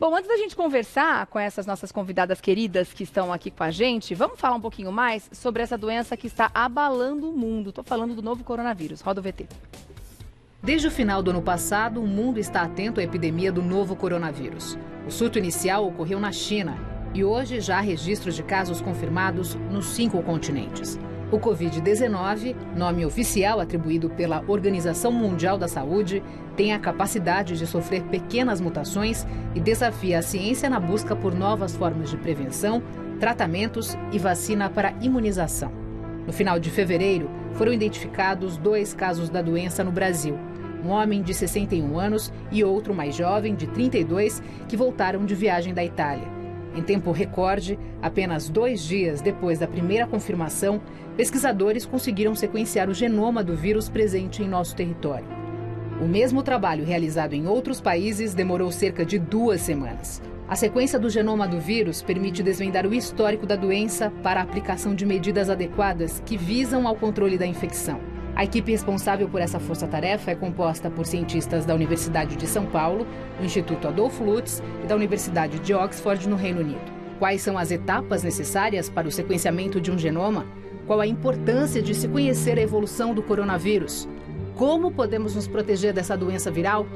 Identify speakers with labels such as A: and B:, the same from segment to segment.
A: Bom, antes da gente conversar com essas nossas convidadas queridas que estão aqui com a gente, vamos falar um pouquinho mais sobre essa doença que está abalando o mundo. Estou falando do novo coronavírus. Roda o VT.
B: Desde o final do ano passado, o mundo está atento à epidemia do novo coronavírus. O surto inicial ocorreu na China e hoje já há registros de casos confirmados nos 5 continentes. O Covid-19, nome oficial atribuído pela Organização Mundial da Saúde, tem a capacidade de sofrer pequenas mutações e desafia a ciência na busca por novas formas de prevenção, tratamentos e vacina para imunização. No final de fevereiro, foram identificados 2 casos da doença no Brasil. Um homem de 61 anos e outro mais jovem, de 32, que voltaram de viagem da Itália. Em tempo recorde, apenas 2 dias depois da primeira confirmação, pesquisadores conseguiram sequenciar o genoma do vírus presente em nosso território. O mesmo trabalho realizado em outros países demorou cerca de 2 semanas. A sequência do genoma do vírus permite desvendar o histórico da doença para a aplicação de medidas adequadas que visam ao controle da infecção. A equipe responsável por essa força-tarefa é composta por cientistas da Universidade de São Paulo, do Instituto Adolfo Lutz e da Universidade de Oxford, no Reino Unido. Quais são as etapas necessárias para o sequenciamento de um genoma? Qual a importância de se conhecer a evolução do coronavírus? Como podemos nos proteger dessa doença viral?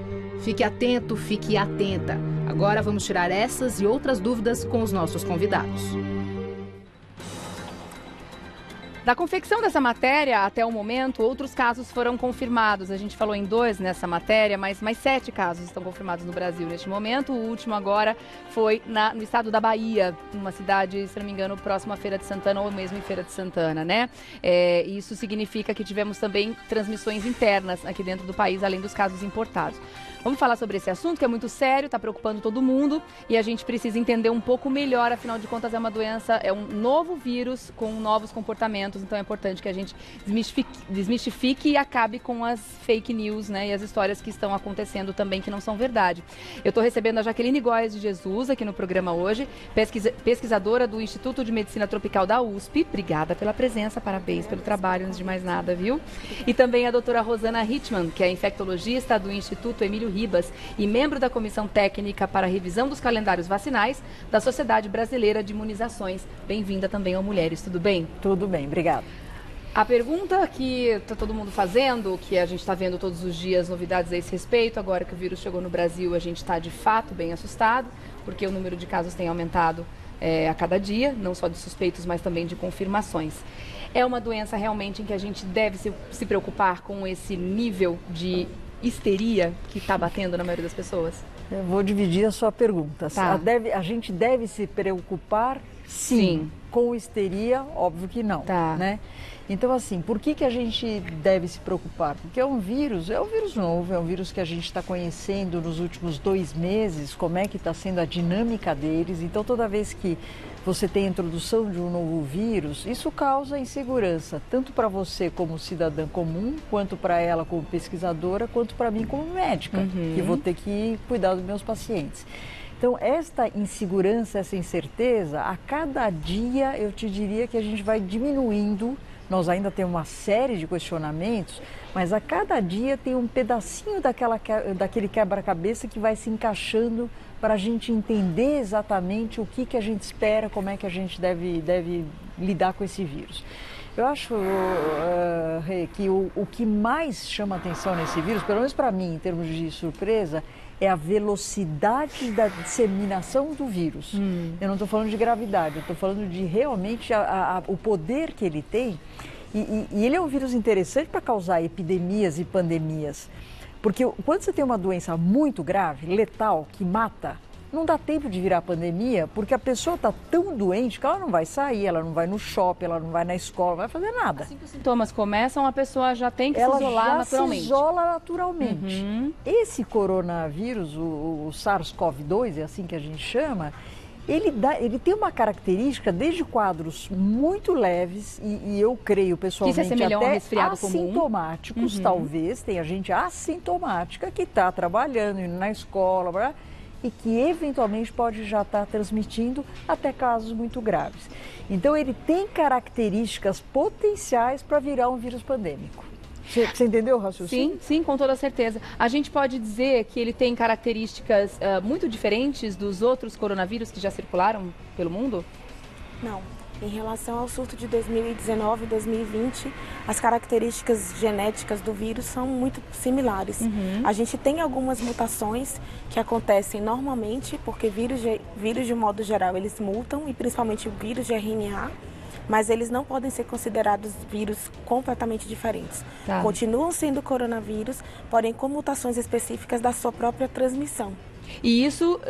B: Fique atento, fique atenta. Agora vamos tirar essas e outras dúvidas com os nossos convidados.
A: Da confecção dessa matéria, até o momento, outros casos foram confirmados. A gente falou em 2 nessa matéria, mas mais 7 casos estão confirmados no Brasil neste momento. O último agora foi no estado da Bahia, numa cidade, se não me engano, próxima à Feira de Santana ou mesmo em Feira de Santana, né? Isso significa que tivemos também transmissões internas aqui dentro do país, além dos casos importados. Vamos falar sobre esse assunto que é muito sério, está preocupando todo mundo e a gente precisa entender um pouco melhor, afinal de contas é uma doença, é um novo vírus com novos comportamentos, então é importante que a gente desmistifique e acabe com as fake news, né, e as histórias que estão acontecendo também que não são verdade. Eu estou recebendo a Jaqueline Góes de Jesus aqui no programa hoje, pesquisadora do Instituto de Medicina Tropical da USP. Obrigada pela presença, parabéns pelo trabalho, antes de mais nada, viu? E também a doutora Rosana Hitman, que é infectologista do Instituto Emílio Ribas e membro da Comissão Técnica para a Revisão dos Calendários Vacinais da Sociedade Brasileira de Imunizações. Bem-vinda também ao Mulheres, tudo bem?
C: Tudo bem, obrigada.
A: A pergunta que está todo mundo fazendo, que a gente está vendo todos os dias novidades a esse respeito, agora que o vírus chegou no Brasil, a gente está de fato bem assustado, porque o número de casos tem aumentado a cada dia, não só de suspeitos, mas também de confirmações. É uma doença realmente em que a gente deve se preocupar com esse nível de histeria que está batendo na maioria das pessoas?
C: Eu vou dividir a sua pergunta.
A: Tá.
C: A gente deve se preocupar, sim. Com histeria, óbvio que não.
A: Tá.
C: Né? Então, assim, por que a gente deve se preocupar? Porque é um vírus novo, é um vírus que a gente está conhecendo nos últimos 2 meses, como é que está sendo a dinâmica deles. Então, toda vez que você tem a introdução de um novo vírus, isso causa insegurança, tanto para você como cidadã comum, quanto para ela como pesquisadora, quanto para mim como médica, que vou ter que cuidar dos meus pacientes. Então, esta insegurança, essa incerteza, a cada dia eu te diria que a gente vai diminuindo. Nós ainda temos uma série de questionamentos, mas a cada dia tem um pedacinho daquele quebra-cabeça que vai se encaixando para a gente entender exatamente o que a gente espera, como é que a gente deve lidar com esse vírus. Eu acho, Rê, que o que mais chama atenção nesse vírus, pelo menos para mim, em termos de surpresa, é a velocidade da disseminação do vírus. Eu não estou falando de gravidade, eu estou falando de realmente o poder que ele tem. E ele é um vírus interessante para causar epidemias e pandemias. Porque quando você tem uma doença muito grave, letal, que mata, não dá tempo de virar pandemia, porque a pessoa está tão doente que ela não vai sair, ela não vai no shopping, ela não vai na escola, não vai fazer nada.
A: Assim que os sintomas começam, a pessoa já tem que se isolar naturalmente.
C: Ela já se isola naturalmente. Esse coronavírus, o SARS-CoV-2, é assim que a gente chama, ele tem uma característica desde quadros muito leves e eu creio pessoalmente até assintomáticos, talvez, tem a gente assintomática que está trabalhando, indo na escola, e que eventualmente pode já estar transmitindo até casos muito graves. Então ele tem características potenciais para virar um vírus pandêmico. Você entendeu o raciocínio?
A: Sim, com toda certeza. A gente pode dizer que ele tem características muito diferentes dos outros coronavírus que já circularam pelo mundo?
D: Não. Em relação ao surto de 2019 e 2020, as características genéticas do vírus são muito similares. A gente tem algumas mutações que acontecem normalmente, porque vírus de modo geral eles mutam, e principalmente o vírus de RNA, mas eles não podem ser considerados vírus completamente diferentes.
A: Tá.
D: Continuam sendo coronavírus, porém com mutações específicas da sua própria transmissão.
A: E isso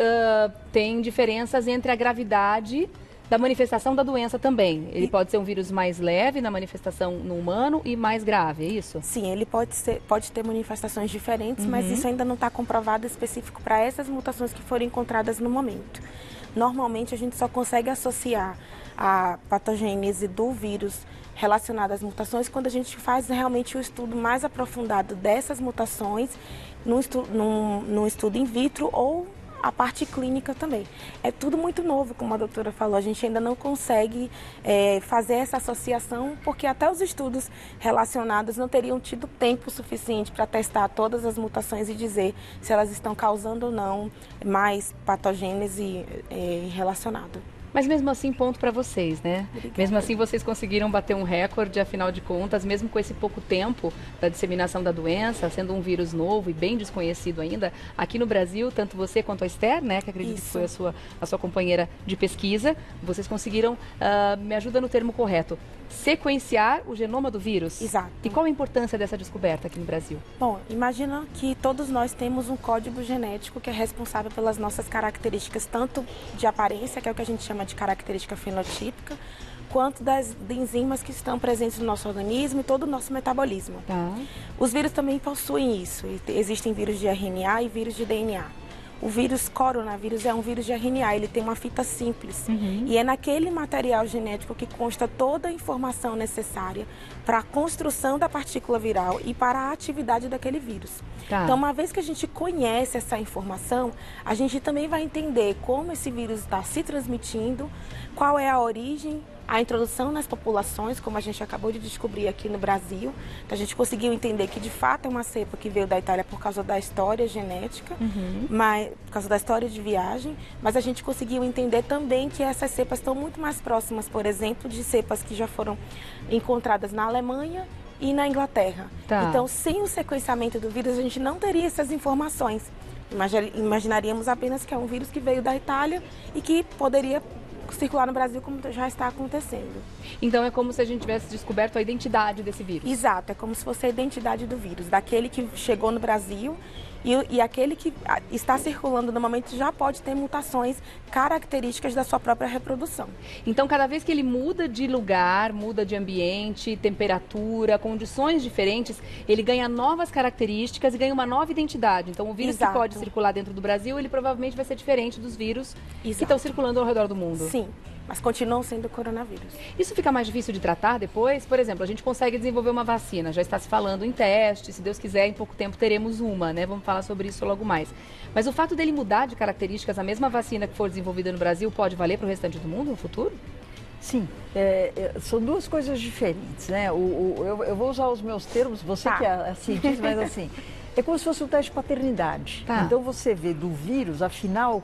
A: tem diferenças entre a gravidade da manifestação da doença também. Ele pode ser um vírus mais leve na manifestação no humano e mais grave, é isso?
D: Sim, ele pode ter manifestações diferentes, mas isso ainda não está comprovado específico para essas mutações que foram encontradas no momento. Normalmente a gente só consegue associar a patogênese do vírus relacionada às mutações quando a gente faz realmente o estudo mais aprofundado dessas mutações num estudo in vitro ou a parte clínica também. É tudo muito novo, como a doutora falou, a gente ainda não consegue fazer essa associação, porque até os estudos relacionados não teriam tido tempo suficiente para testar todas as mutações e dizer se elas estão causando ou não mais patogênese relacionada.
A: Mas mesmo assim, ponto para vocês, né?
D: Obrigada.
A: Mesmo assim, vocês conseguiram bater um recorde, afinal de contas, mesmo com esse pouco tempo da disseminação da doença, sendo um vírus novo e bem desconhecido ainda, aqui no Brasil, tanto você quanto a Esther, né, que acredito que foi a sua companheira de pesquisa, vocês conseguiram, me ajuda no termo correto, sequenciar o genoma do vírus.
D: Exato.
A: E qual a importância dessa descoberta aqui no Brasil?
D: Bom, imagina que todos nós temos um código genético que é responsável pelas nossas características, tanto de aparência, que é o que a gente chama de característica fenotípica, quanto das enzimas que estão presentes no nosso organismo e todo o nosso metabolismo.
A: Tá.
D: Os vírus também possuem isso. Existem vírus de RNA e vírus de DNA. O vírus coronavírus é um vírus de RNA, ele tem uma fita simples. E é naquele material genético que consta toda a informação necessária para a construção da partícula viral e para a atividade daquele vírus.
A: Tá.
D: Então, uma vez que a gente conhece essa informação, a gente também vai entender como esse vírus está se transmitindo, qual é a origem, a introdução nas populações, como a gente acabou de descobrir aqui no Brasil. Então, a gente conseguiu entender que, de fato, é uma cepa que veio da Itália por causa da história genética, por causa da história de viagem, mas a gente conseguiu entender também que essas cepas estão muito mais próximas, por exemplo, de cepas que já foram encontradas na Alemanha e na Inglaterra.
A: Tá.
D: Então, sem o sequenciamento do vírus, a gente não teria essas informações. Imaginaríamos apenas que é um vírus que veio da Itália e que poderia circular no Brasil, como já está acontecendo.
A: Então é como se a gente tivesse descoberto a identidade desse vírus.
D: Exato, é como se fosse a identidade do vírus, daquele que chegou no Brasil e aquele que está circulando no momento já pode ter mutações características da sua própria reprodução.
A: Então, cada vez que ele muda de lugar, muda de ambiente, temperatura, condições diferentes, ele ganha novas características e ganha uma nova identidade. Então, o vírus que pode circular dentro do Brasil, ele provavelmente vai ser diferente dos vírus que estão circulando ao redor do mundo.
D: Sim, mas continuam sendo coronavírus.
A: Isso fica mais difícil de tratar depois? Por exemplo, a gente consegue desenvolver uma vacina, já está se falando em teste, se Deus quiser, em pouco tempo teremos uma, né? Vamos falar sobre isso logo mais. Mas o fato dele mudar de características, a mesma vacina que for desenvolvida no Brasil, pode valer para o restante do mundo no futuro?
C: Sim, são duas coisas diferentes, né? Eu vou usar os meus termos, você que é cientista, mas assim, é como se fosse um teste de paternidade.
A: Tá.
C: Então você vê do vírus, afinal,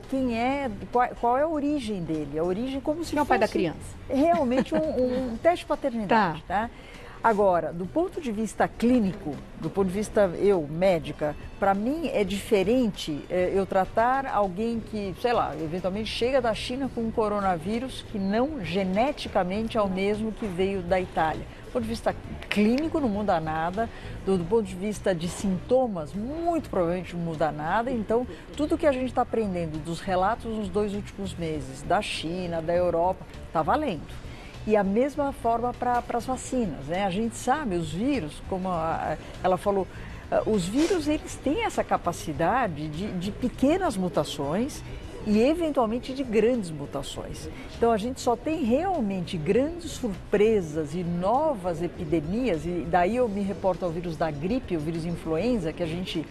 C: qual é a origem dele? A origem como se
A: Quem é o pai da criança?
C: Realmente um teste de paternidade, tá? Agora, do ponto de vista clínico, do ponto de vista médica, para mim é diferente eu tratar alguém que, sei lá, eventualmente chega da China com um coronavírus que não geneticamente é o mesmo que veio da Itália. Do ponto de vista clínico não muda nada, do ponto de vista de sintomas, muito provavelmente não muda nada. Então, tudo que a gente está aprendendo dos relatos nos 2 últimos meses, da China, da Europa, está valendo. E a mesma forma para as vacinas, né? A gente sabe, os vírus, como ela falou, os vírus eles têm essa capacidade de pequenas mutações e eventualmente de grandes mutações. Então a gente só tem realmente grandes surpresas e novas epidemias, e daí eu me reporto ao vírus da gripe, o vírus influenza, que a gente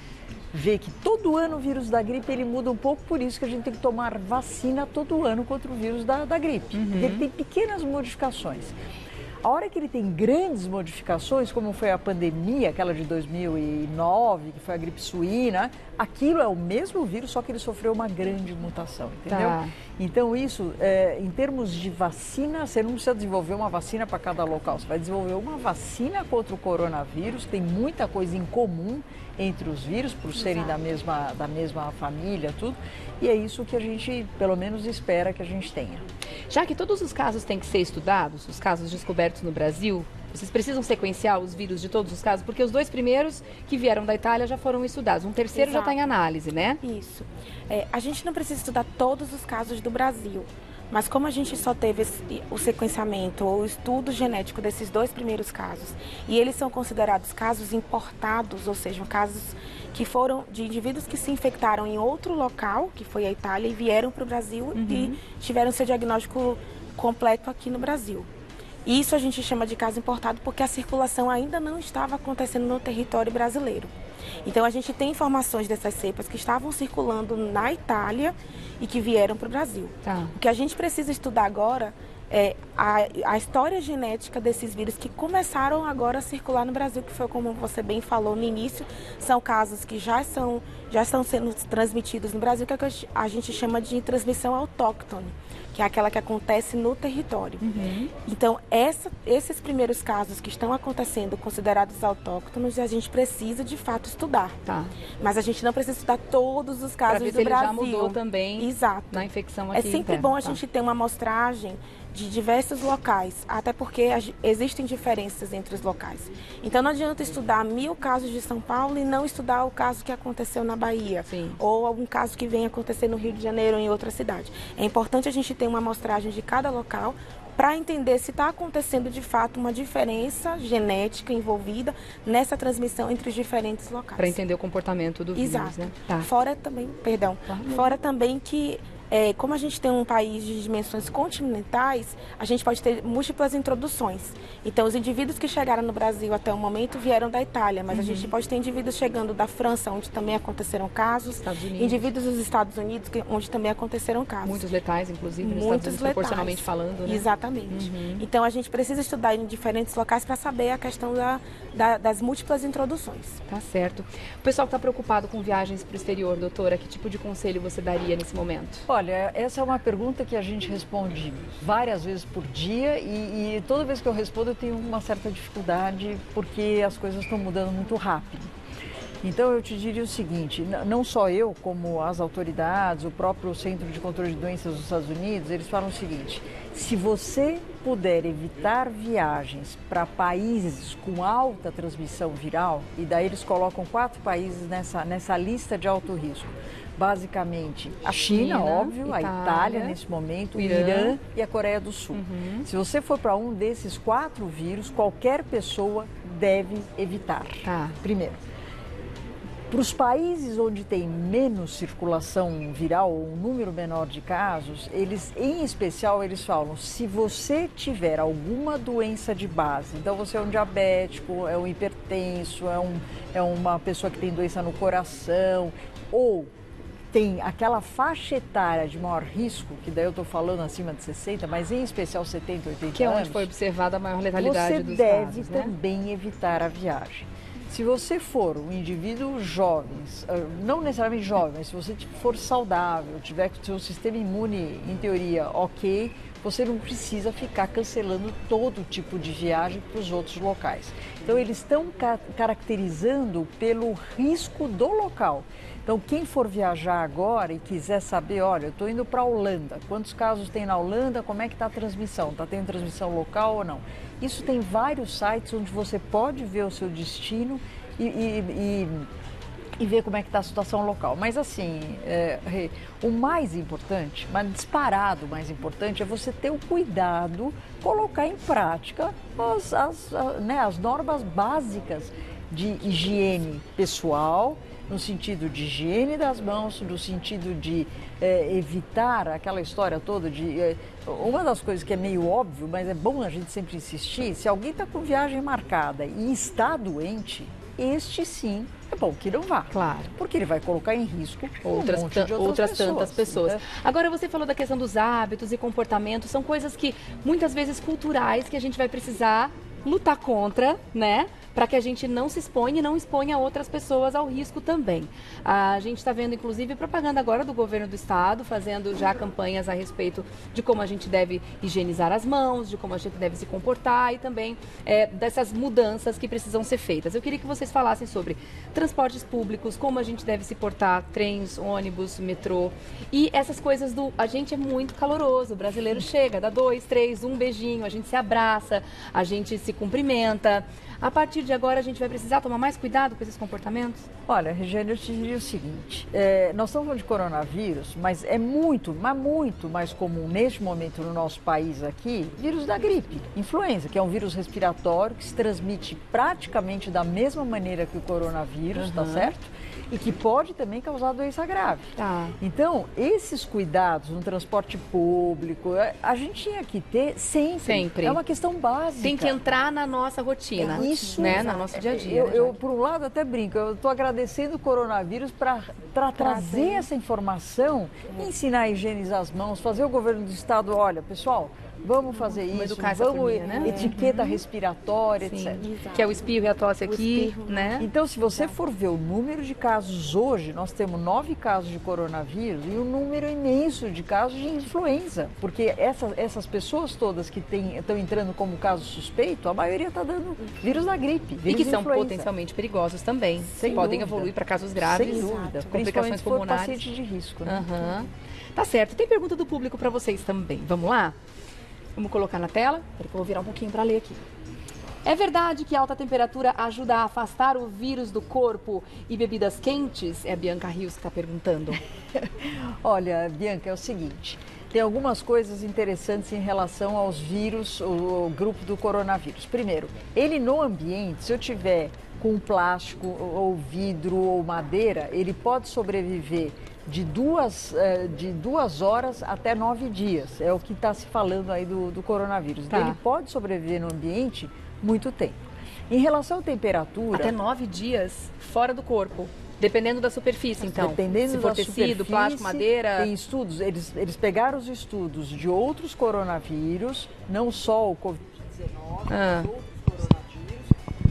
C: vê que todo ano o vírus da gripe ele muda um pouco, por isso que a gente tem que tomar vacina todo ano contra o vírus da gripe, porque ele tem pequenas modificações. A hora que ele tem grandes modificações, como foi a pandemia, aquela de 2009, que foi a gripe suína, aquilo é o mesmo vírus, só que ele sofreu uma grande mutação, entendeu?
A: Tá.
C: Então isso, em termos de vacina, você não precisa desenvolver uma vacina para cada local, você vai desenvolver uma vacina contra o coronavírus, tem muita coisa em comum entre os vírus, por serem da mesma família, tudo, e é isso que a gente, pelo menos, espera que a gente tenha.
A: Já que todos os casos têm que ser estudados, os casos descobertos no Brasil, vocês precisam sequenciar os vírus de todos os casos? Porque os 2 primeiros que vieram da Itália já foram estudados. Um terceiro já está em análise, né?
D: Isso. A gente não precisa estudar todos os casos do Brasil. Mas como a gente só teve o sequenciamento ou o estudo genético desses 2 primeiros casos, e eles são considerados casos importados, ou seja, casos que foram de indivíduos que se infectaram em outro local, que foi a Itália, e vieram para o Brasil e tiveram seu diagnóstico completo aqui no Brasil. Isso a gente chama de caso importado porque a circulação ainda não estava acontecendo no território brasileiro. Então a gente tem informações dessas cepas que estavam circulando na Itália e que vieram para o Brasil.
A: Tá.
D: O que a gente precisa estudar agora é a história genética desses vírus que começaram agora a circular no Brasil, que foi como você bem falou no início, são casos que já estão sendo transmitidos no Brasil, que a gente chama de transmissão autóctone, que é aquela que acontece no território. Então, esses primeiros casos que estão acontecendo considerados autóctonos, a gente precisa de fato estudar.
A: Tá.
D: Mas a gente não precisa estudar todos os casos
A: ver
D: do
A: se ele
D: Brasil.
A: já mudou também.
D: Exato.
A: Na infecção aqui
D: É sempre
A: interna.
D: bom a gente ter uma amostragem de diversos locais, até porque existem diferenças entre os locais. Então não adianta estudar 1000 casos de São Paulo e não estudar o caso que aconteceu na Bahia.
A: Sim.
D: Ou algum caso que venha acontecer no Rio de Janeiro ou em outra cidade. É importante a gente ter uma amostragem de cada local para entender se está acontecendo de fato uma diferença genética envolvida nessa transmissão entre os diferentes locais.
A: Para entender o comportamento do vírus,
D: Exato.
A: né? Tá.
D: Fora também que como a gente tem um país de dimensões continentais, a gente pode ter múltiplas introduções. Então, os indivíduos que chegaram no Brasil até o momento vieram da Itália, mas a gente pode ter indivíduos chegando da França, onde também aconteceram casos,
A: Estados Unidos.
D: indivíduos dos Estados Unidos, onde também aconteceram casos.
A: Muitos letais, inclusive, nos Estados
D: Muitos
A: Unidos,
D: letais.
A: proporcionalmente falando, né?
D: Exatamente. Então, a gente precisa estudar em diferentes locais para saber a questão das múltiplas introduções.
A: Tá certo. O pessoal que está preocupado com viagens para o exterior, doutora, que tipo de conselho você daria nesse momento?
C: Olha, essa é uma pergunta que a gente responde várias vezes por dia e toda vez que eu respondo eu tenho uma certa dificuldade porque as coisas estão mudando muito rápido. Então eu te diria o seguinte, não só eu, como as autoridades, o próprio Centro de Controle de Doenças dos Estados Unidos, eles falam o seguinte, se você puder evitar viagens para países com alta transmissão viral, e daí eles colocam 4 países nessa lista de alto risco, basicamente a China, óbvio, a Itália nesse momento, o Irã e a Coreia do Sul. Se você for para um desses 4 vírus, qualquer pessoa deve evitar. Primeiro, para os países onde tem menos circulação viral, ou um número menor de casos, em especial, eles falam, se você tiver alguma doença de base, então você é um diabético, é um hipertenso, é uma pessoa que tem doença no coração, ou tem aquela faixa etária de maior risco, que daí eu estou falando acima de 60, mas em especial 70, 80 anos.
A: Que é onde foi observada a maior letalidade dos casos,
C: você deve também evitar a viagem. Se você for um indivíduo jovem, não necessariamente jovem, mas se você for saudável, tiver com o seu sistema imune, em teoria, ok, você não precisa ficar cancelando todo tipo de viagem para os outros locais. Então, eles estão caracterizando pelo risco do local. Então, quem for viajar agora e quiser saber, olha, eu estou indo para a Holanda, quantos casos tem na Holanda, como é que está a transmissão? Está tendo transmissão local ou não? Isso tem vários sites onde você pode ver o seu destino e ver como é que está a situação local. Mas assim, o mais importante, mas disparado o mais importante, é você ter o cuidado, colocar em prática as normas básicas de higiene pessoal, no sentido de higiene das mãos, no sentido de evitar aquela história toda de... uma das coisas que é meio óbvio, mas é bom a gente sempre insistir, se alguém está com viagem marcada e está doente, este sim é bom que não vá.
A: Claro.
C: Porque ele vai colocar em risco
A: outras tantas pessoas.
C: Então,
A: Agora, você falou da questão dos hábitos e comportamentos, são coisas que muitas vezes culturais que a gente vai precisar lutar contra, né? Para que a gente não se exponha e não exponha outras pessoas ao risco também. A gente está vendo, inclusive, propaganda agora do governo do estado, fazendo já campanhas a respeito de como a gente deve higienizar as mãos, de como a gente deve se comportar e também dessas mudanças que precisam ser feitas. Eu queria que vocês falassem sobre transportes públicos, como a gente deve se portar, trens, ônibus, metrô e essas coisas a gente é muito caloroso, o brasileiro chega, dá 2, 3, um beijinho, a gente se abraça, a gente se cumprimenta. A partir de agora, a gente vai precisar tomar mais cuidado com esses comportamentos?
C: Olha, Regiane, eu te diria o seguinte, nós estamos falando de coronavírus, mas é muito mais comum neste momento no nosso país aqui, vírus da gripe, influenza, que é um vírus respiratório que se transmite praticamente da mesma maneira que o coronavírus, tá certo? E que pode também causar doença grave.
A: Tá.
C: Então, esses cuidados no transporte público, a gente tinha que ter sempre. É uma questão básica.
A: Tem que entrar na nossa rotina,
C: isso,
A: né? No nosso dia a dia.
C: Eu, por um lado, até brinco, eu estou agradecendo o coronavírus para trazer essa informação, ensinar a higienizar as mãos, fazer o governo do estado, olha, pessoal, vamos fazer isso, vamos etiqueta respiratória, etc.
D: Exato.
A: Que é o espirro e a tosse aqui, né?
C: Então, se você for ver o número de casos hoje, nós temos 9 casos de coronavírus e um número imenso de casos de influenza, porque essas pessoas todas que estão entrando como caso suspeito, a maioria está dando vírus da gripe, vírus
A: e que são
C: influenza.
A: potencialmente perigosos também.
C: Sem
A: podem
C: dúvida.
A: evoluir para casos graves,
C: sem dúvida,
A: complicações pulmonares.
C: Paciente de risco, né?
A: Tá certo. Tem pergunta do público para vocês também. Vamos lá? Vamos colocar na tela? Peraí que eu vou virar um pouquinho para ler aqui. É verdade que alta temperatura ajuda a afastar o vírus do corpo e bebidas quentes? É a Bianca Rios que está perguntando.
C: Olha, Bianca, é o seguinte, tem algumas coisas interessantes em relação aos vírus, o grupo do coronavírus. Primeiro, ele no ambiente, se eu tiver com plástico ou vidro ou madeira, ele pode sobreviver de 2 horas até 9 dias. É o que está se falando aí do coronavírus. Tá. Ele pode sobreviver no ambiente muito tempo. Em relação à temperatura...
A: Até 9 dias fora do corpo. Dependendo da superfície, então.
C: Dependendo
A: se for
C: da
A: tecido, plástico, madeira...
C: Tem estudos, eles pegaram os estudos de outros coronavírus, não só o Covid-19, outros coronavírus,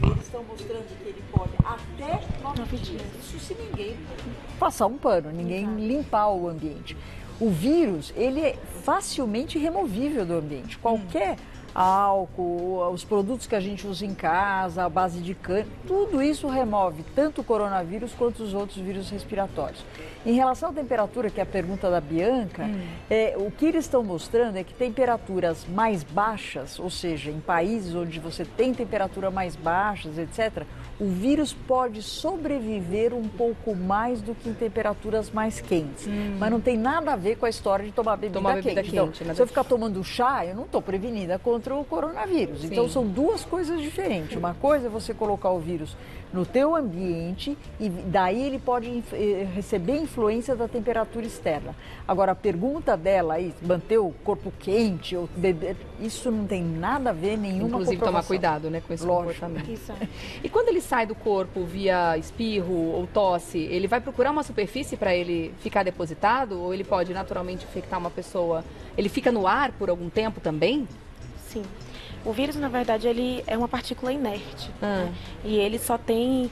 C: e eles estão mostrando que ele pode até 9 dias. Isso se ninguém passar um pano, ninguém limpar o ambiente. O vírus, ele é facilmente removível do ambiente. Qualquer álcool, os produtos que a gente usa em casa, a base de cana, tudo isso remove tanto o coronavírus quanto os outros vírus respiratórios. Em relação à temperatura, que é a pergunta da Bianca, o que eles estão mostrando é que temperaturas mais baixas, ou seja, em países onde você tem temperatura mais baixas, etc., o vírus pode sobreviver um pouco mais do que em temperaturas mais quentes. Mas não tem nada a ver com a história de tomar bebida quente. Então, se eu ficar tomando chá, eu não estou prevenida contra o coronavírus. Sim. Então, são duas coisas diferentes. Uma coisa é você colocar o vírus no teu ambiente e daí ele pode receber influência da temperatura externa. Agora, a pergunta dela aí, manter o corpo quente ou beber, isso não tem nada a ver, nenhuma
A: Inclusive, tomar cuidado, né, com esse comportamento.
D: Isso.
A: E quando ele sai do corpo via espirro ou tosse, ele vai procurar uma superfície para ele ficar depositado ou ele pode naturalmente infectar uma pessoa? Ele fica no ar por algum tempo também?
D: Sim. O vírus, na verdade, ele é uma partícula inerte. Né? E ele só tem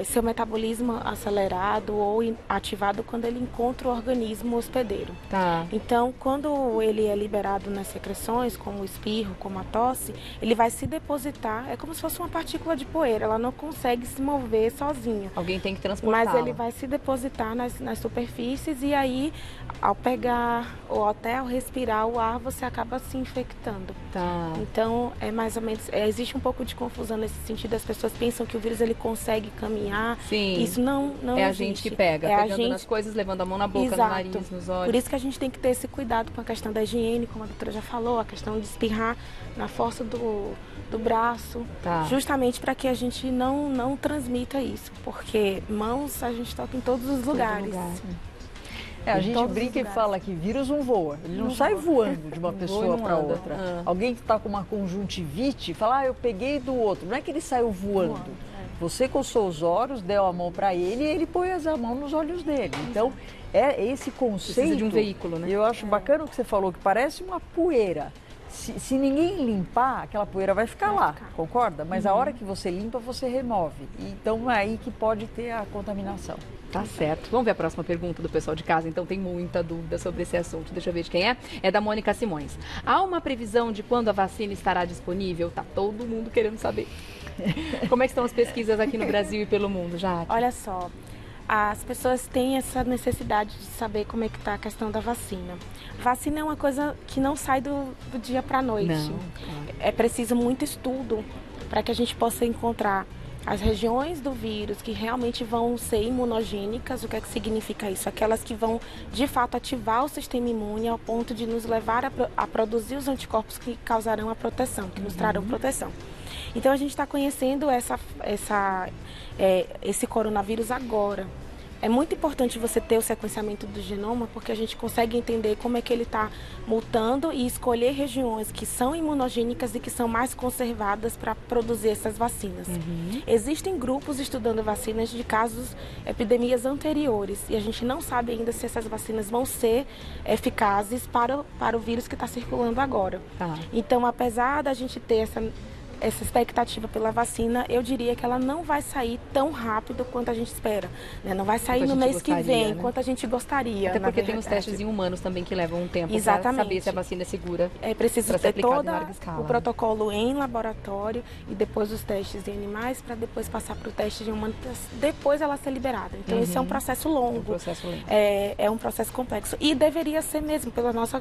D: seu metabolismo acelerado ou ativado quando ele encontra o organismo hospedeiro.
A: Tá.
D: Então, quando ele é liberado nas secreções, como o espirro, como a tosse, ele vai se depositar, é como se fosse uma partícula de poeira, ela não consegue se mover sozinha.
A: Alguém tem que transportá-la.
D: Mas ele vai se depositar nas superfícies e aí, ao pegar ou até ao respirar o ar, você acaba se infectando.
A: Tá.
D: Então, é mais ou menos, existe um pouco de confusão nesse sentido, as pessoas pensam que o vírus ele consegue caminhar.
A: Sim.
D: Isso não
A: é
D: existe.
A: A gente que pega, pegando nas coisas, levando a mão na boca,
D: Exato.
A: No nariz, nos olhos.
D: Por isso que a gente tem que ter esse cuidado com a questão da higiene, como a doutora já falou, a questão de espirrar na força do braço, justamente para que a gente não transmita isso, porque mãos a gente toca em todos os lugares.
C: A gente brinca e fala que vírus não voa, ele não sai voando de uma pessoa para outra. Alguém que está com uma conjuntivite fala, eu peguei do outro, não é que ele saiu voando. Você coçou os olhos, deu a mão para ele e ele põe a mão nos olhos dele. Então, é esse conceito...
A: Precisa de um veículo, né?
C: Eu acho bacana o que você falou, que parece uma poeira. Se ninguém limpar, aquela poeira vai ficar lá, concorda? Mas a hora que você limpa, você remove. Então, é aí que pode ter a contaminação.
A: Tá certo. Vamos ver a próxima pergunta do pessoal de casa. Então, tem muita dúvida sobre esse assunto. Deixa eu ver de quem é. É da Mônica Simões. Há uma previsão de quando a vacina estará disponível? Tá todo mundo querendo saber. Como é que estão as pesquisas aqui no Brasil e pelo mundo, Jaque?
D: Olha só, as pessoas têm essa necessidade de saber como é que está a questão da vacina. Vacina é uma coisa que não sai do dia para a noite.
A: Não.
D: É preciso muito estudo para que a gente possa encontrar as regiões do vírus que realmente vão ser imunogênicas. O que é que significa isso? Aquelas que vão, de fato, ativar o sistema imune ao ponto de nos levar a produzir os anticorpos que causarão a proteção, que nos trarão proteção. Então, a gente está conhecendo esse coronavírus agora. É muito importante você ter o sequenciamento do genoma, porque a gente consegue entender como é que ele está mutando e escolher regiões que são imunogênicas e que são mais conservadas para produzir essas vacinas. Existem grupos estudando vacinas de casos, epidemias anteriores, e a gente não sabe ainda se essas vacinas vão ser eficazes para o vírus que está circulando agora. Então, apesar da gente ter essa expectativa pela vacina, eu diria que ela não vai sair tão rápido quanto a gente espera, né? Não vai sair no mês que vem, quanto a gente gostaria.
A: Até porque tem os testes em humanos também que levam um tempo para saber se a vacina é segura.
D: É preciso ter todo o protocolo em laboratório e depois os testes em animais para depois passar para o teste de humanos, depois ela ser liberada. Então, isso é um processo longo, é um processo complexo e deveria ser mesmo pela nossa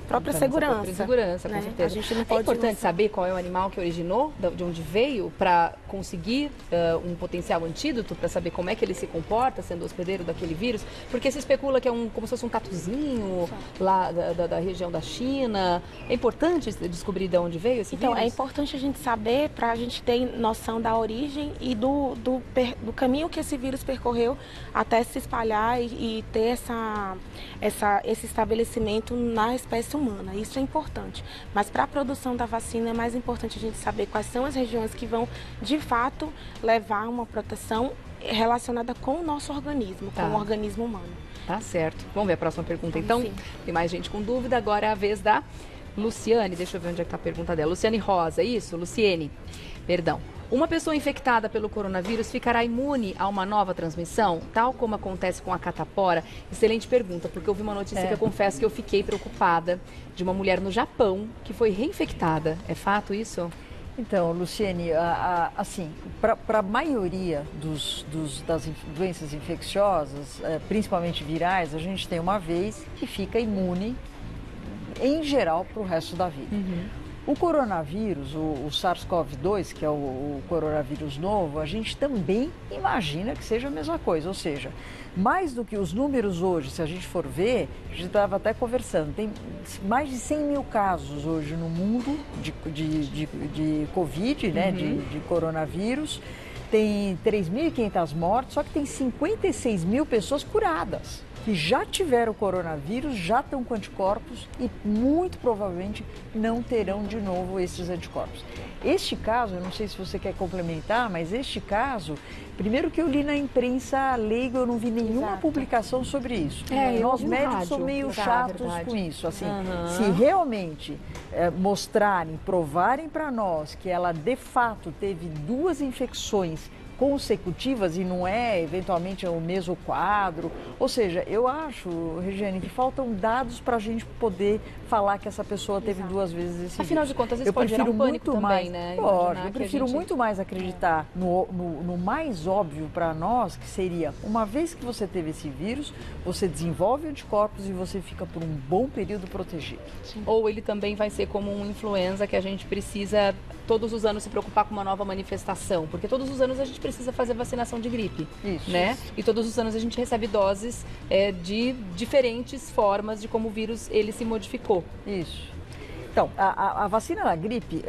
D: própria segurança.
A: Com certeza.
D: A gente não pode
A: importante saber qual é o animal que originou, de onde veio, para conseguir um potencial antídoto, para saber como é que ele se comporta sendo hospedeiro daquele vírus, porque se especula que é como se fosse um tatuzinho lá da região da China. É importante descobrir de onde veio esse vírus?
D: Então, é importante a gente saber, para a gente ter noção da origem e do caminho que esse vírus percorreu até se espalhar e ter esse estabelecimento na espécie humana. Isso é importante. Mas para a produção da vacina é mais importante a gente saber quais são as regiões que vão, de fato, levar uma proteção relacionada com o nosso organismo, com o organismo humano.
A: Tá certo. Vamos ver a próxima pergunta, então? Sim. Tem mais gente com dúvida. Agora é a vez da Luciane. Deixa eu ver onde é que está a pergunta dela. Luciane Rosa, isso? Luciene, perdão. Uma pessoa infectada pelo coronavírus ficará imune a uma nova transmissão, tal como acontece com a catapora? Excelente pergunta, porque eu vi uma notícia que eu confesso que eu fiquei preocupada, de uma mulher no Japão que foi reinfectada. É fato isso?
C: Então, Luciene, assim, para a maioria das doenças infecciosas, principalmente virais, a gente tem uma vez que fica imune, em geral, para o resto da vida. O coronavírus, o SARS-CoV-2, que é o coronavírus novo, a gente também imagina que seja a mesma coisa. Ou seja, mais do que os números hoje, se a gente for ver, a gente estava até conversando, tem mais de 100 mil casos hoje no mundo de Covid, né, de coronavírus. Tem 3.500 mortes, só que tem 56 mil pessoas curadas, que já tiveram coronavírus, já estão com anticorpos e muito provavelmente não terão de novo esses anticorpos. Este caso, eu não sei se você quer complementar, mas este caso, primeiro que eu li na imprensa leiga, eu não vi nenhuma publicação sobre isso. Nós médicos somos meio chatos com isso. Assim, se realmente mostrarem, provarem para nós que ela de fato teve 2 infecções consecutivas e não é eventualmente o mesmo quadro, ou seja, eu acho, Regiane, que faltam dados para a gente poder falar que essa pessoa teve 2 vezes esse vírus.
A: Afinal de contas, isso pode gerar um pânico também, né?
C: Lógico, eu prefiro muito mais acreditar no mais óbvio para nós, que seria, uma vez que você teve esse vírus, você desenvolve anticorpos e você fica por um bom período protegido.
A: Sim. Ou ele também vai ser como um influenza que a gente precisa todos os anos se preocupar com uma nova manifestação, porque todos os anos a gente precisa fazer vacinação de gripe, né? E todos os anos a gente recebe doses de diferentes formas de como o vírus ele se modificou.
C: Isso. Então, a vacina da gripe,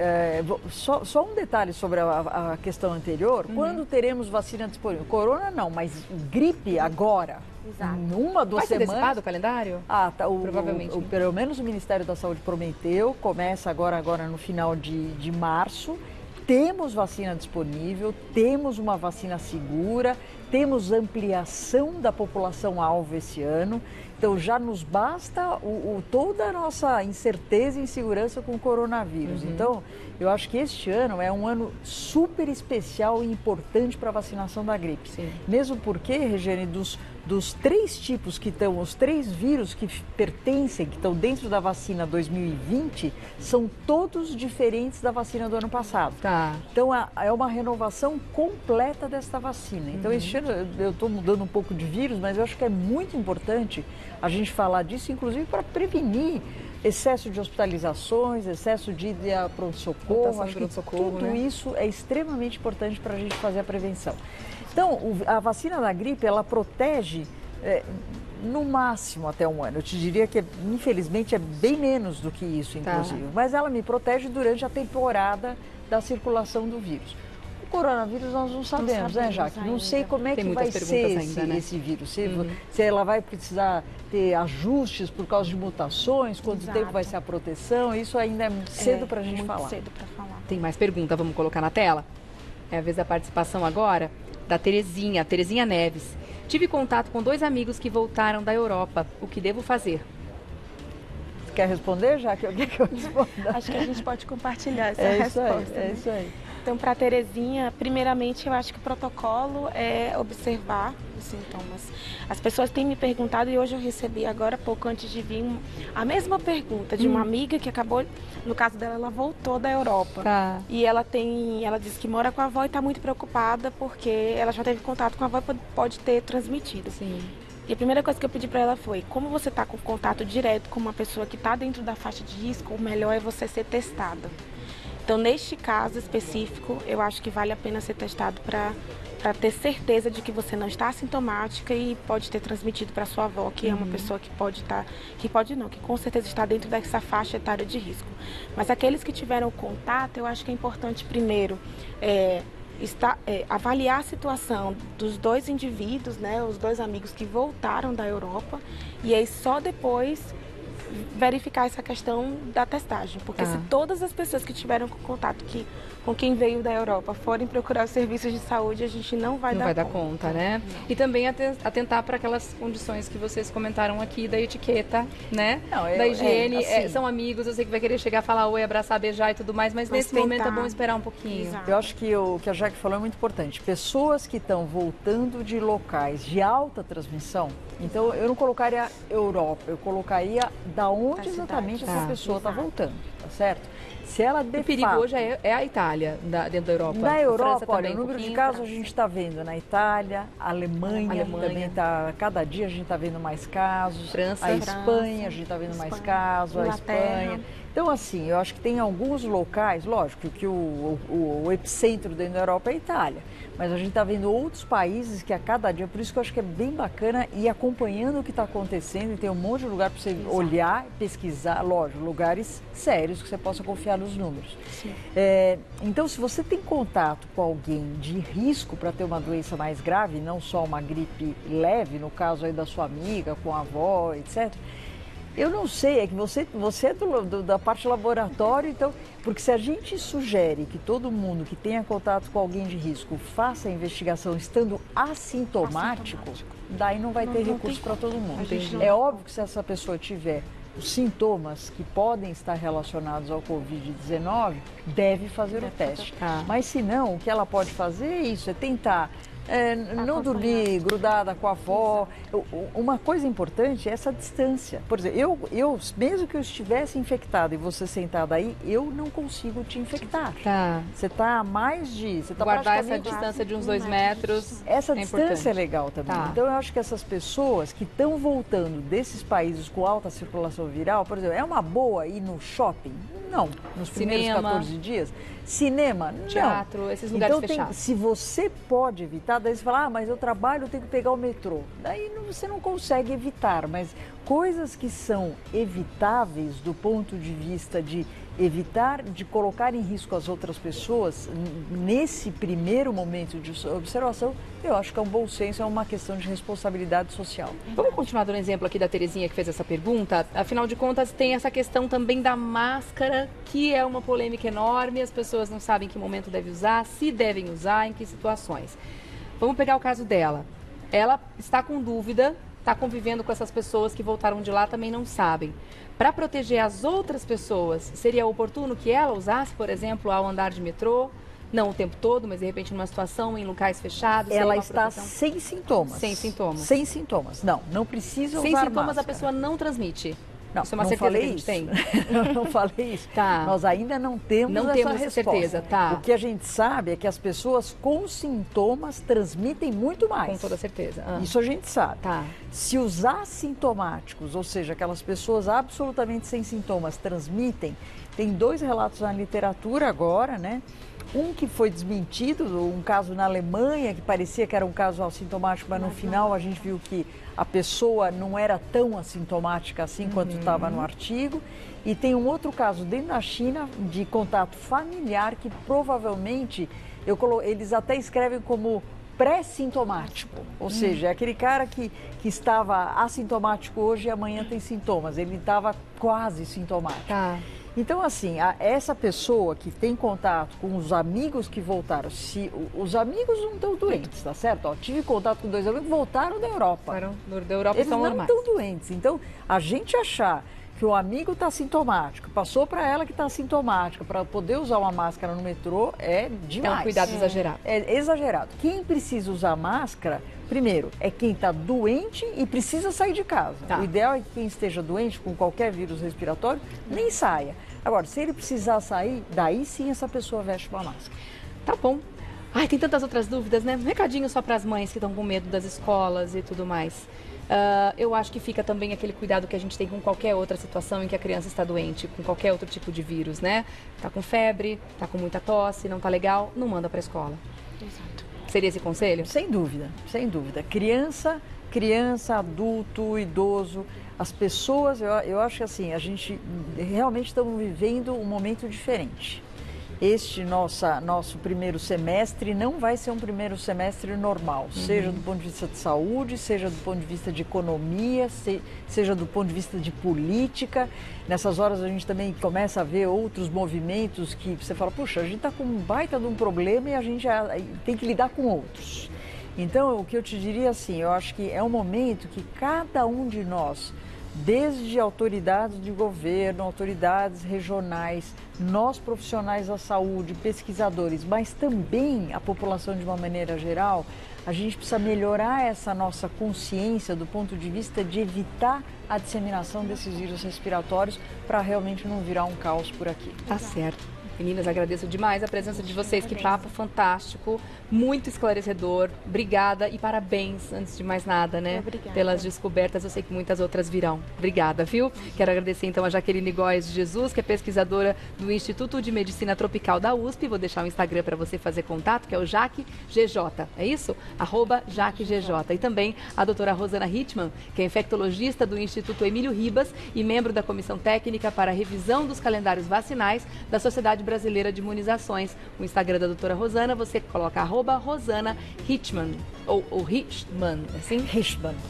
C: só um detalhe sobre a questão anterior, quando teremos vacina disponível? Corona não, mas gripe agora,
D: Exato.
C: em 1, 2
A: Vai ser
C: semanas.
A: antecipado o calendário?
C: Tá,
A: Provavelmente.
C: Pelo menos o Ministério da Saúde prometeu, começa agora no final de março. Temos vacina disponível, temos uma vacina segura, temos ampliação da população-alvo esse ano. Então, já nos basta toda a nossa incerteza e insegurança com o coronavírus. Então, eu acho que este ano é um ano super especial e importante para a vacinação da gripe.
A: Sim.
C: Mesmo porque, Regiane, dos 3 tipos que estão, os 3 vírus que pertencem, que estão dentro da vacina 2020, são todos diferentes da vacina do ano passado.
A: Tá.
C: Então, é uma renovação completa desta vacina. Então, este ano eu estou mudando um pouco de vírus, mas eu acho que é muito importante a gente falar disso, inclusive para prevenir excesso de hospitalizações, excesso de ida a pronto-socorro. Acho que tudo isso é extremamente importante para a gente fazer a prevenção. Então, a vacina da gripe, ela protege no máximo até 1 ano. Eu te diria que, infelizmente, é bem menos do que isso, inclusive. Mas ela me protege durante a temporada da circulação do vírus. O coronavírus nós não sabemos, né, Jaque? Não sei como é que vai ser esse vírus. Se ela vai precisar ter ajustes por causa de mutações, quanto tempo vai ser a proteção, isso ainda é cedo para a gente falar.
D: Muito cedo para falar.
A: Tem mais pergunta, vamos colocar na tela? É a vez da participação agora da Terezinha Neves. Tive contato com 2 amigos que voltaram da Europa. O que devo fazer?
C: Você quer responder, Jaque? O que eu respondo?
D: Acho que a gente pode compartilhar essa resposta.
C: É isso aí.
D: Então, para a Terezinha, primeiramente, eu acho que o protocolo é observar os sintomas. As pessoas têm me perguntado, e hoje eu recebi agora, pouco antes de vir, a mesma pergunta de uma amiga que acabou, no caso dela, ela voltou da Europa.
A: Tá.
D: E ela disse que mora com a avó e está muito preocupada porque ela já teve contato com a avó e pode ter transmitido.
A: Sim.
D: E a primeira coisa que eu pedi para ela foi, como você está com contato direto com uma pessoa que está dentro da faixa de risco, o melhor é você ser testada. Então, neste caso específico, eu acho que vale a pena ser testado para ter certeza de que você não está assintomática e pode ter transmitido para sua avó, que é uma pessoa que que com certeza está dentro dessa faixa etária de risco. Mas aqueles que tiveram contato, eu acho que é importante primeiro avaliar a situação dos 2 indivíduos, né, os 2 amigos que voltaram da Europa, e aí só depois verificar essa questão da testagem, porque se todas as pessoas que tiveram contato com quem veio da Europa forem procurar os serviços de saúde, a gente não vai dar conta,
A: né? E também atentar para aquelas condições que vocês comentaram aqui da etiqueta, né? Da higiene, são amigos, eu sei que vai querer chegar, falar oi, abraçar, beijar e tudo mais, mas nesse momento é bom esperar um pouquinho.
D: Exato.
C: Eu acho que o que a Jaque falou é muito importante. Pessoas que estão voltando de locais de alta transmissão, então eu não colocaria Europa, eu colocaria da onde exatamente essa pessoa está voltando, tá certo? Se ela de
A: o perigo hoje é a Itália, dentro da Europa.
C: Na Europa,
A: também,
C: olha, o número de casos a gente está vendo na Itália, Alemanha também está, cada dia a gente está vendo mais casos. A Espanha, a gente está vendo mais casos, a Espanha. Então, assim, eu acho que tem alguns locais, lógico que o epicentro dentro da Europa é a Itália, mas a gente está vendo outros países que a cada dia, por isso que eu acho que é bem bacana ir acompanhando o que está acontecendo, e tem um monte de lugar para você olhar, pesquisar, lógico, lugares sérios que você possa confiar nos números. Então, se você tem contato com alguém de risco para ter uma doença mais grave, não só uma gripe leve, no caso aí da sua amiga, com a avó, etc., eu não sei, é que você é da parte laboratório, então, porque se a gente sugere que todo mundo que tenha contato com alguém de risco faça a investigação estando assintomático, daí não vai ter recurso para todo mundo. É óbvio que se essa pessoa tiver os sintomas que podem estar relacionados ao Covid-19, deve fazer o teste. Mas se não, o que ela pode fazer é isso, é tentar não dormir grudada com a avó. Uma coisa importante é essa distância. Por exemplo, eu mesmo que eu estivesse infectada e você sentada aí, eu não consigo te infectar. Você está a mais de... Você tá
A: guardar essa distância de uns 2 metros.
C: Essa distância é legal também. Então, eu acho que essas pessoas que estão voltando desses países com alta circulação viral, por exemplo, é uma boa ir no shopping? Não. Nos primeiros 14 dias. Cinema? Não.
A: Teatro, esses lugares fechados.
C: Se você pode evitar, daí você fala, mas eu trabalho, eu tenho que pegar o metrô. Daí você não consegue evitar, mas coisas que são evitáveis do ponto de vista de evitar de colocar em risco as outras pessoas, nesse primeiro momento de observação, eu acho que é um bom senso, é uma questão de responsabilidade social.
A: Vamos continuar dando exemplo aqui da Terezinha que fez essa pergunta. Afinal de contas, tem essa questão também da máscara, que é uma polêmica enorme, as pessoas não sabem em que momento deve usar, se devem usar, em que situações. Vamos pegar o caso dela. Ela está com dúvida, está convivendo com essas pessoas que voltaram de lá, também não sabem. Para proteger as outras pessoas, seria oportuno que ela usasse, por exemplo, ao andar de metrô, não o tempo todo, mas de repente numa situação em locais fechados?
C: Ela está sem sintomas.
A: Sem sintomas.
C: Sem sintomas. Não precisa usar máscara.
A: Sem sintomas a pessoa não transmite.
C: Não,
A: isso é uma
C: não
A: certeza
C: falei
A: que a gente
C: isso.
A: tem?
C: Eu não falei isso.
A: Tá.
C: Nós ainda não temos essa resposta.
A: Certeza, tá.
C: O que a gente sabe é que as pessoas com sintomas transmitem muito mais.
A: Com toda certeza.
C: Isso a gente sabe.
A: Tá.
C: Se os assintomáticos, ou seja, aquelas pessoas absolutamente sem sintomas transmitem, tem 2 relatos na literatura agora, né? Um que foi desmentido, um caso na Alemanha, que parecia que era um caso assintomático, mas no final a gente viu que a pessoa não era tão assintomática assim quanto estava no artigo. E tem um outro caso dentro da China de contato familiar que provavelmente, eles até escrevem como pré-sintomático, ou seja, é aquele cara que estava assintomático hoje e amanhã tem sintomas, ele estava quase sintomático.
A: Tá.
C: Então, assim, essa pessoa que tem contato com os amigos que voltaram, se os amigos não estão doentes, tá certo? Ó, tive contato com 2 amigos que voltaram da Europa.
A: Da Europa.
C: Eles
A: estão
C: não
A: normais.
C: estão doentes. Então, a gente achar que o amigo está sintomático, passou para ela que está sintomática, para poder usar uma máscara no metrô, é demais.
A: É um cuidado exagerado.
C: É exagerado. Quem precisa usar máscara, primeiro, é quem está doente e precisa sair de casa.
A: Tá.
C: O ideal é que quem esteja doente com qualquer vírus respiratório, nem saia. Agora, se ele precisar sair, daí sim essa pessoa veste uma máscara.
A: Tá bom. Ai, tem tantas outras dúvidas, né? Um recadinho só para as mães que estão com medo das escolas e tudo mais. Eu acho que fica também aquele cuidado que a gente tem com qualquer outra situação em que a criança está doente, com qualquer outro tipo de vírus, né? Tá com febre, tá com muita tosse, não tá legal, não manda para a escola.
D: Exato.
A: Seria esse conselho?
C: Sem dúvida, sem dúvida. Criança, adulto, idoso, as pessoas, eu acho que assim, a gente realmente estamos vivendo um momento diferente. Este nosso primeiro semestre não vai ser um primeiro semestre normal, seja do ponto de vista de saúde, seja do ponto de vista de economia, seja do ponto de vista de política. Nessas horas a gente também começa a ver outros movimentos que você fala, puxa, a gente está com um baita de um problema e a gente tem que lidar com outros. Então, o que eu te diria assim, eu acho que é um momento que cada um de nós, desde autoridades de governo, autoridades regionais, nós profissionais da saúde, pesquisadores, mas também a população de uma maneira geral, a gente precisa melhorar essa nossa consciência do ponto de vista de evitar a disseminação desses vírus respiratórios para realmente não virar um caos por aqui.
A: Tá certo. Meninas, agradeço demais a presença de vocês, que papo fantástico, muito esclarecedor. Obrigada e parabéns, antes de mais nada, né?
D: Obrigada.
A: Pelas descobertas, eu sei que muitas outras virão. Obrigada, viu? Quero agradecer então a Jaqueline Góes de Jesus, que é pesquisadora do Instituto de Medicina Tropical da USP. Vou deixar o Instagram para você fazer contato, que é o JaqueGJ, é isso? @JaqueGJ. E também a doutora Rosana Hitman, que é infectologista do Instituto Emílio Ribas e membro da Comissão Técnica para a Revisão dos Calendários Vacinais da Sociedade Brasileira de Imunizações. O Instagram da doutora Rosana, você coloca @Rosana Hitman, ou Hitman, assim?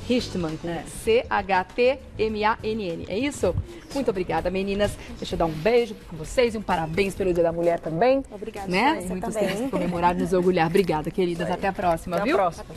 A: Hitman, com CHTMANN, é isso? Muito obrigada, meninas. Deixa eu dar um beijo com vocês e um parabéns pelo Dia da Mulher também.
D: Obrigada,
A: né?
D: você
A: Muitos
D: também.
A: tempos comemorar e nos orgulhar. Obrigada, queridas. Até a próxima,
C: Até
A: viu?
C: a próxima.